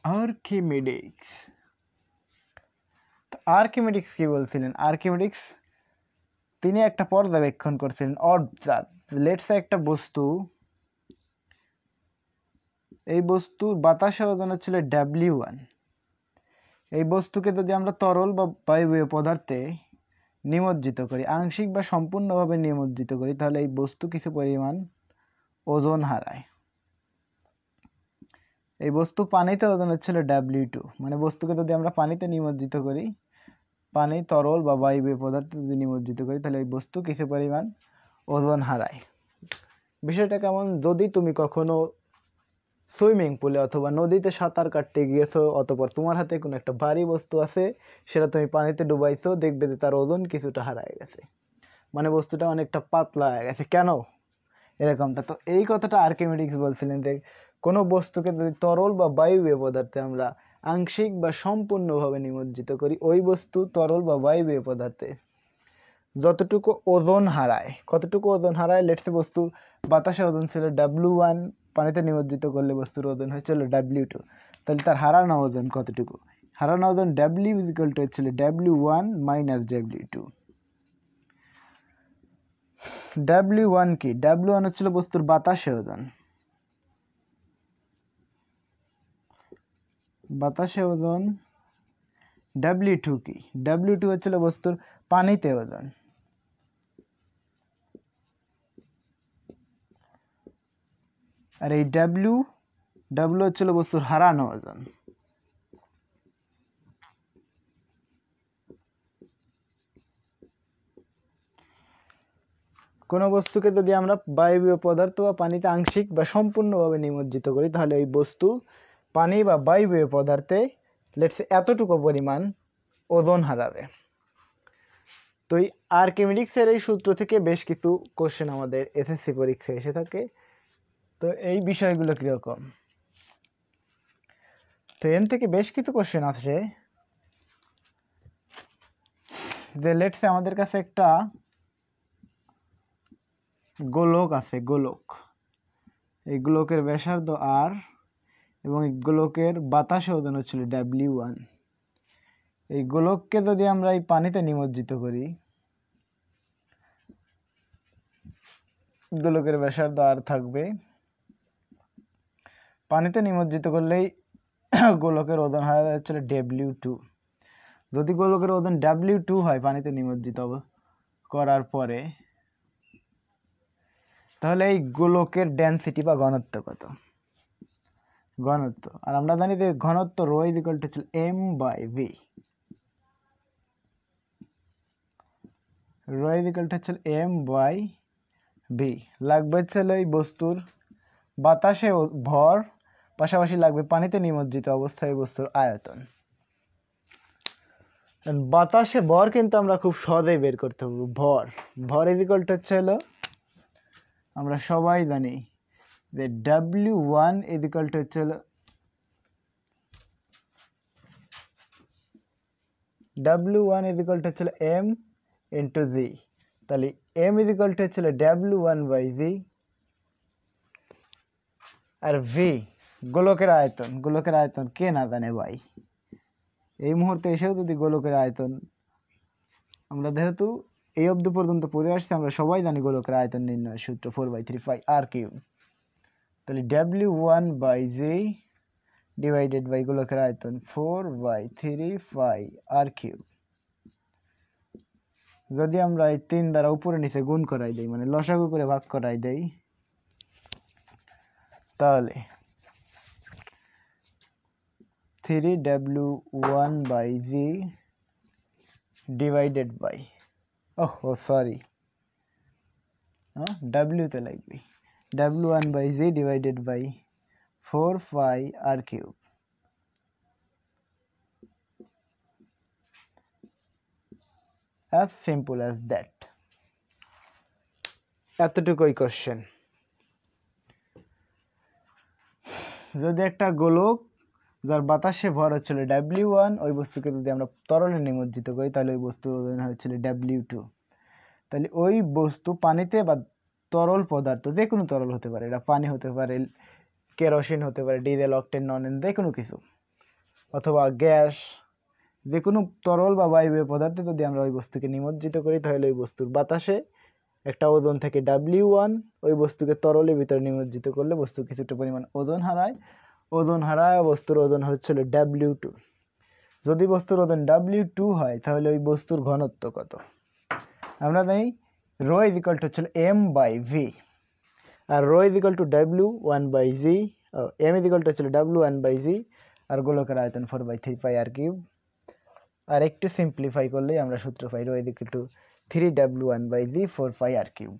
Archimedes. Archimedes কি বলছিলেন? Archimedes তিনি একটা পর্যবেক্ষণ করছিলেন, অবজার্ভ। লেটস একটা বস্তু, এই বস্তু বাতাসের ওজন হচ্ছিল W1। এই বস্তুকে যদি আমরা তরল বা বায়বীয় পদার্থে নিমজ্জিত করি, আংশিক বা সম্পূর্ণভাবে নিমজ্জিত করি, তাহলে এই বস্তু কিছু পরিমাণ ওজন হারায়। এই বস্তু পানিতে ওজন হচ্ছিল W2। মানে বস্তুকে যদি আমরা পানিতে নিমজ্জিত করি, পানি তরল বা বায়বীয় পদার্থে যদি নিমজ্জিত করি, তাহলে এই বস্তু কিছু পরিমাণ ওজন হারায়। বিষয়টা কেমন? যদি তুমি কখনো সুইমিং পুলে অথবা নদীতে সাঁতার কাটতে গিয়েছো, অতঃপর তোমার হাতে কোনো একটা ভারী বস্তু আছে, সেটা তুমি পানিতে ডুবাইছো, দেখবে যে তার ওজন কিছুটা হারায় গেছে, মানে বস্তুটা অনেকটা পাতলা হয়ে গেছে। কেন এরকমটা? তো এই কথাটা আর্কিমিডিস বলছিলেন যে কোনো বস্তুকে যদি তরল বা বায়বীয় পদার্থে আমরা আংশিক বা সম্পূর্ণভাবে নিমজ্জিত করি, ওই বস্তু তরল বা বায়বীয় পদার্থে যতটুকু ওজন হারায়, কতটুকু ওজন হারায়, লেটসে বস্তু বাতাসে ওজন ছিল W1, পানিতে নিমজ্জিত করলে বস্তুর ওজন হয়েছিল W2। তাহলে তার হারানো ওজন কতটুকু? হারানো ওজন W হচ্ছিল W1 মাইনাস W2। W1 কি? W1 হচ্ছিল বস্তুর বাতাসে ওজন। বাতাসে ওজন। W2 কি? W2 হচ্ছিল বস্তুর পানিতে ওজন। আর এই W হচ্ছিল বস্তুর হারানো ওজন। কোনো বস্তুকে যদি আমরা বায়বীয় পদার্থ বা পানিতে আংশিক বা সম্পূর্ণভাবে নিমজ্জিত করি, তাহলে এই বস্তু পানি বা বায়বীয় পদার্থে লেটস এতটুকু পরিমাণ ওজন হারাবে। তো এই আর্কিমিডিসের এই সূত্র থেকে বেশ কিছু কোশ্চেন আমাদের এসএসসি পরীক্ষায় এসে থাকে। তো এই বিষয়গুলো কিরকম? তো এর থেকে বেশ কিছু কোশ্চেন আসে যে লেটস আমাদের কাছে একটা গোলক আছে, গোলক। এই গোলকের ব্যাসার্ধ R এবং এই গোলকের বাতাসে ওজন হচ্ছিল W1। এই গোলককে যদি আমরা এই পানিতে নিমজ্জিত করি, গোলকের ব্যাসার্ধ R থাকবে, পানিতে নিমজ্জিত করলেই গোলকের ওজন হয়ে যাচ্ছিল W2। যদি গোলকের ওজন W2 হয় পানিতে নিমজ্জিত করার পরে, তাহলে এই গোলকের ডেনসিটি বা ঘনত্ব কত? ঘনত্ব। আর আমরা জানি যে ঘনত্ব rho equal to m/v। Rho equal to m/v। লাগবে ছিল এই বস্তুর বাতাসে ভর, পাশাপাশি লাগবে পানিতে নিমজ্জিত অবস্থায় বস্তুর আয়তন। বাতাসে ভর কিন্তু আমরা খুব সহজেই বের করতে পারবো। ভর ইকুয়াল টু আমরা সবাই জানি যে W1 equal to W1 equal to m into g। তাহলে m ইকুয়াল টু W1/g, আর v গোলকের আয়তন। গোলকের আয়তন কে না জানে ভাই? এই মুহূর্তে এসেও যদি গোলকের আয়তন আমরা যেহেতু এই অবধি পর্যন্ত পড়ে আসছি, আমরা সবাই জানি গোলকের আয়তন নির্ণয়ের সূত্র 4/3πr³। তাহলে W1/g ডিভাইডেড বাই গোলকের আয়তন 4/3πr³। যদি আমরা এই 3 দ্বারা উপরে নিচে গুণ করাই দেই, মানে লসাগু করে ভাগ করাই দেই, তাহলে 3W1/g ডিভাইডেড বাই W তে লাগবে W1/g divided by 4πr³। as simple as that। এতটুকুই কোশ্চেন। যদি একটা গোলক যার বাতাসে ভর হচ্ছিল W1, ওই বস্তুকে যদি আমরা তরলে নিমজ্জিত করি, তাহলে ওই বস্তুর ওজন হচ্ছিল W2। তাহলে ওই বস্তু পানিতে বা তরল পদার্থ, যে কোনো তরল হতে পারে, এটা পানি হতে পারে, কেরোসিন হতে পারে, ডিজেল, অকটেন, নন, যে কোনো কিছু, অথবা গ্যাস, যে কোনো তরল বা বায়বীয় পদার্থে যদি আমরা ওই বস্তুকে নিমজ্জিত করি তাহলে ওই বস্তুর বাতাসে একটা ওজন থাকে W1, ওই বস্তুকে তরলের ভিতরে নিমজ্জিত করলে বস্তু কিছুটা পরিমাণ ওজন হারায় বস্তুর ওজন হচ্ছিল W2। যদি বস্তুর ওজন W2 হয় তাহলে ওই বস্তুর ঘনত্ব কত? আমরা জানি রো ইজ ইকুয়াল টু হচ্ছিল M/V, আর rho is equal to W1/G, M is equal to হচ্ছিল W1/G, আর গোলকের আয়তন 4/3πr³। আর একটু সিম্পলিফাই করলেই আমরা সূত্র পাই rho is equal to 3W1/G 4πr³।